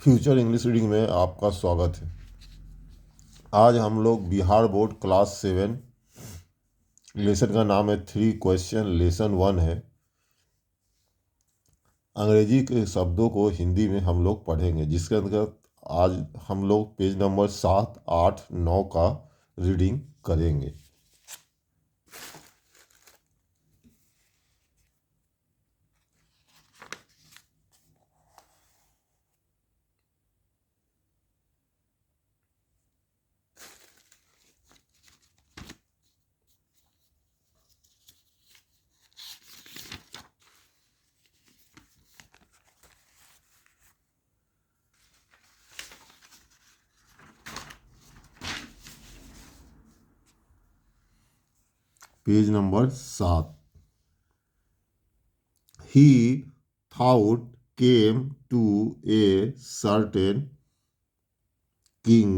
Future English reading में आपका स्वागत है। आज हम लोग बिहार बोर्ड क्लास 7 लेसन का नाम है 3 क्वेश्चन लेसन 1 है। अंग्रेजी के शब्दों को हिंदी में हम लोग पढ़ेंगे, जिसके अंतर्गत आज हम लोग पेज नंबर 7, 8, 9 का रीडिंग करेंगे। Page number 7। He thought came to a certain king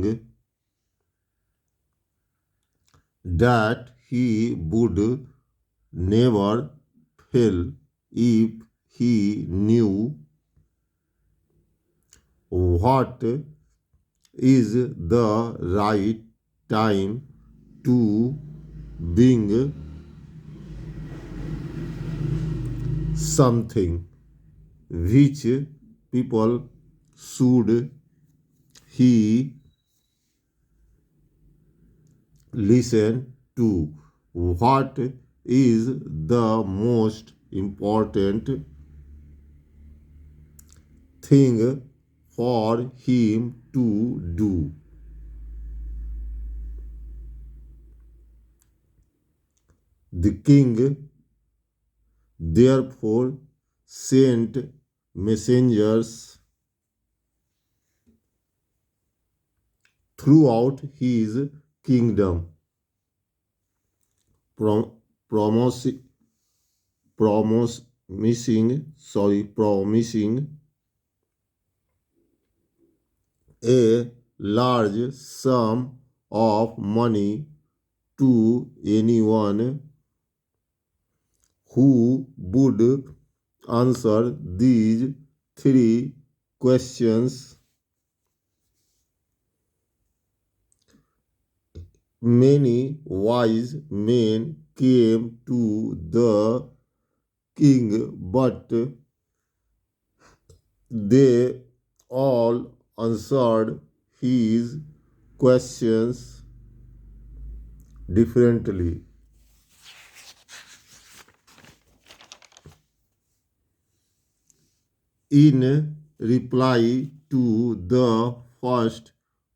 that he would never fail if he knew what is the right time to bring something which people should he listen to. What is the most important thing for him to do? The king therefore sent messengers throughout his kingdom, promising a large sum of money to anyone who would answer these 3 questions. Many wise men came to the king, but they all answered his questions differently. In reply to the first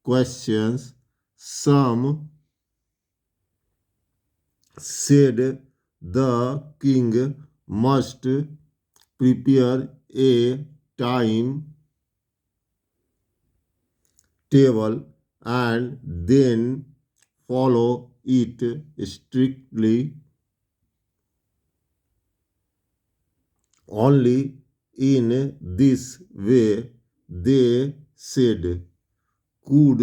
questions, some said the king must prepare a time table and then follow it strictly. Only in this way, they said, could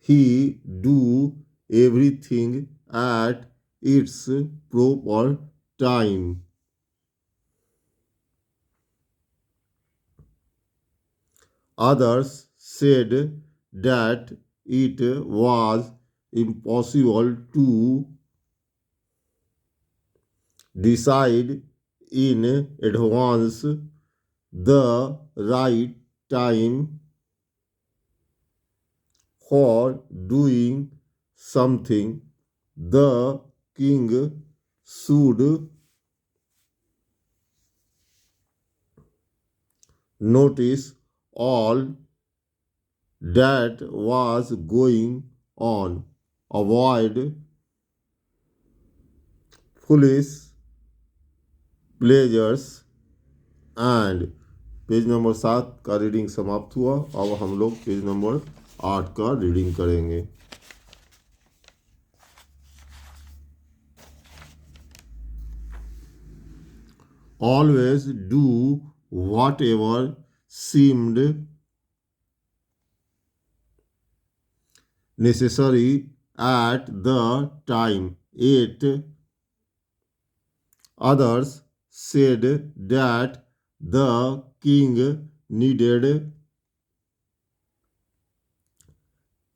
he do everything at its proper time. Others said that it was impossible to decide in advance the right time for doing something. The king should notice all that was going on, avoid foolish pleasures, and page number 7 का reading समाप्त हुआ। अब हम लोग page number 8 का reading करेंगे। Always do whatever seemed necessary at the time. 8. Others said that the king needed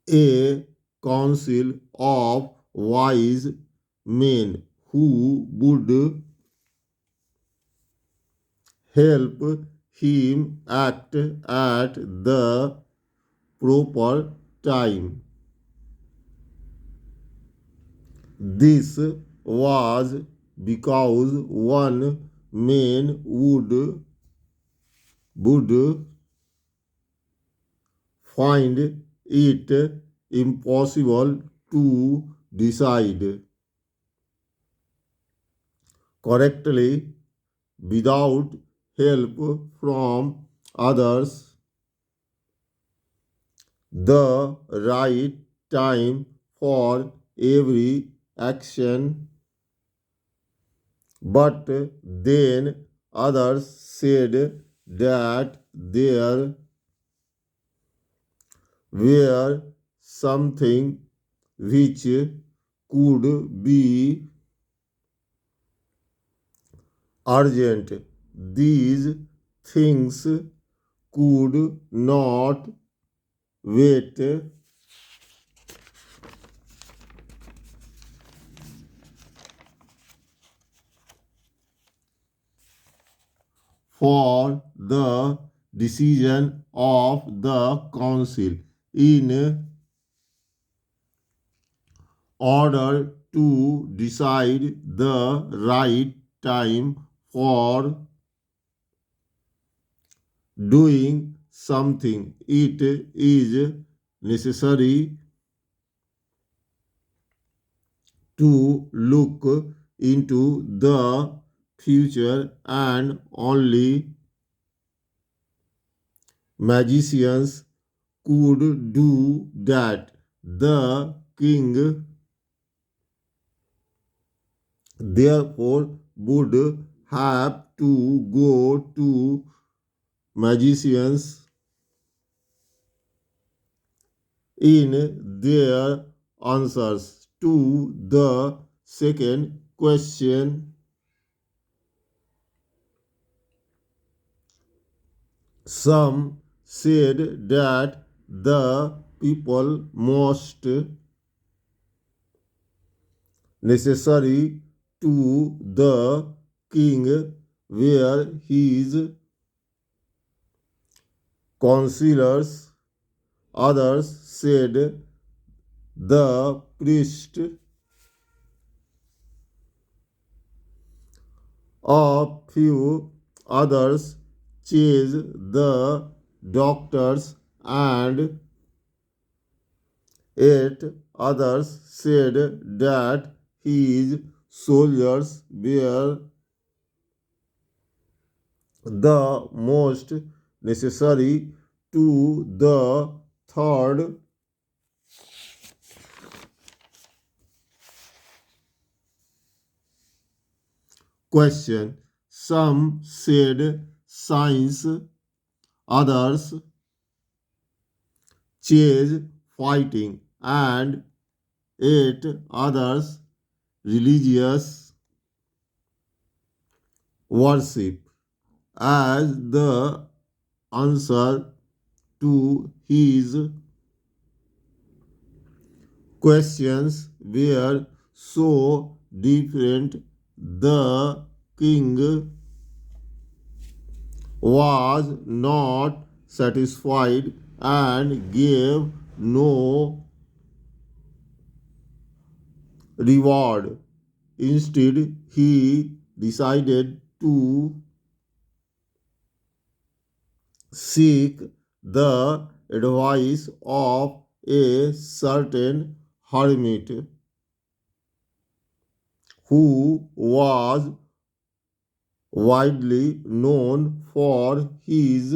a council of wise men who would help him act at the proper time. This was because one man would find it impossible to decide correctly without help from others. The right time for every action, but then others said that there were something which could be urgent. These things could not wait for the decision of the council. In order to decide the right time for doing something, it is necessary to look into the future, and only magicians could do that. The king therefore would have to go to magicians in their answers to the second question. Some said that the people most necessary to the king were his counselors. Others said the priest. A few others chose the doctors, and yet others said that his soldiers were the most necessary to the third question. Some said science, others chose fighting, and yet others religious worship as the answer to his questions were so different. The king was not satisfied and gave no reward. Instead, he decided to seek the advice of a certain hermit who was widely known for his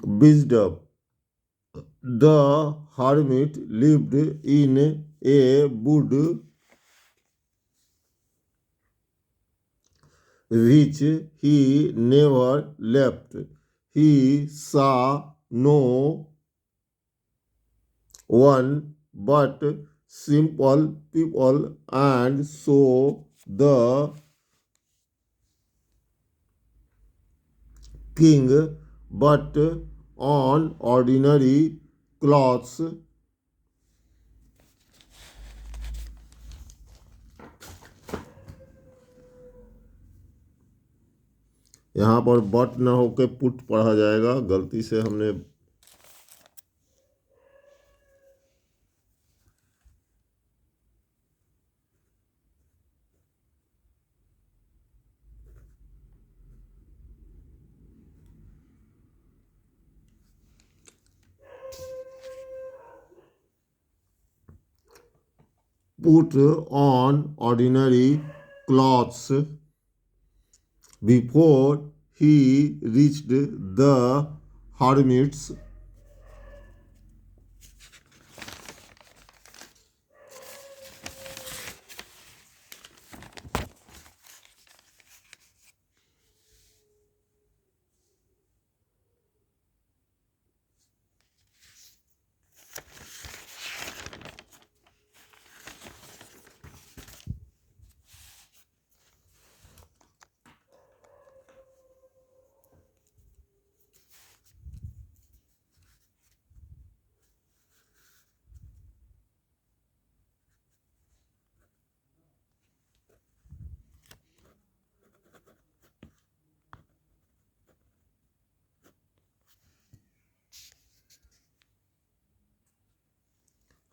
wisdom. The hermit lived in a wood which he never left. He saw no one but simple people, and so the king, but on ordinary clothes. यहाँ पर but न होके put पढ़ा जाएगा, गलती से हमने put on ordinary clothes before he reached the hermit's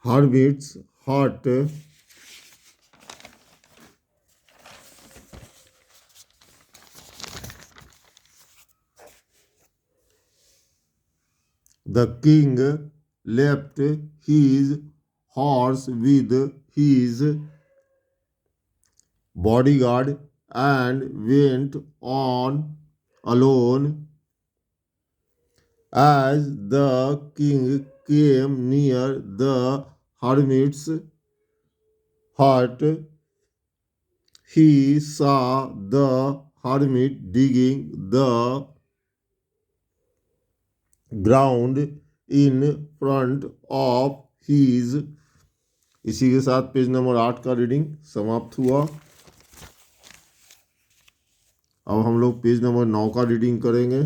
hut. The king left his horse with his bodyguard and went on alone. As the king came near the hermit's hut, he saw the hermit digging the ground in front of his. इसी के साथ page number 8 का reading समाप्त हुआ। अब हम लोग page number 9 का रीडिंग करेंगे।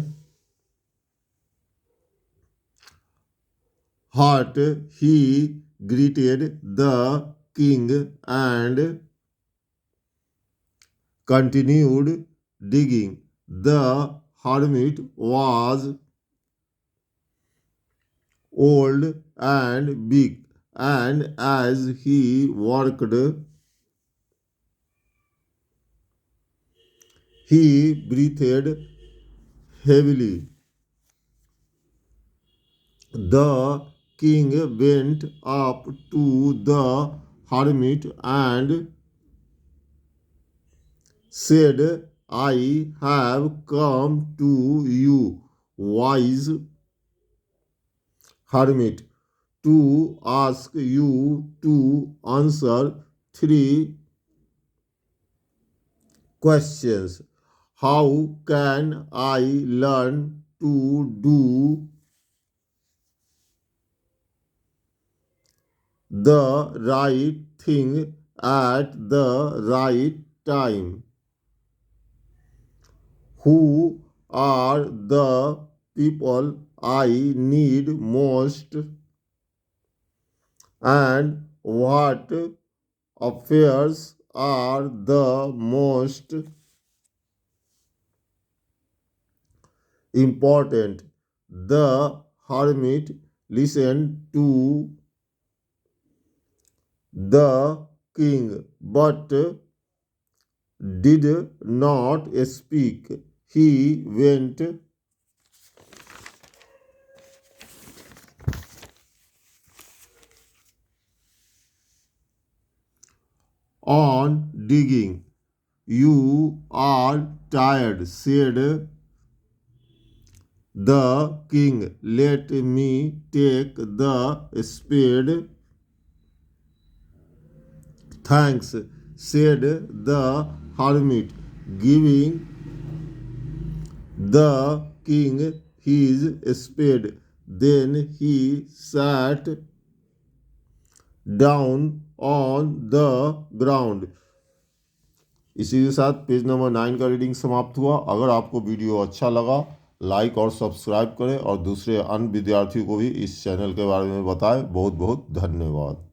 Hut he greeted the king and continued digging. The hermit was old and big, and as he worked, he breathed heavily. The king went up to the hermit and said, I have come to you, wise hermit, to ask you to answer 3 questions. How can I learn to do the right thing at the right time? Who are the people I need most? And what affairs are the most important? The hermit listened to the king, but did not speak. He went on digging. You are tired, said the king. Let me take the spade. Thanks, said the hermit, giving the king his spade. Then he sat down on the ground. इसी के साथ page number 9 का reading समाप्त हुआ। अगर आपको video अच्छा लगा लाइक और सब्सक्राइब करें और दूसरे अन्य विद्यार्थियों को भी इस चैनल के बारे में बताएं। बहुत बहुत धन्यवाद।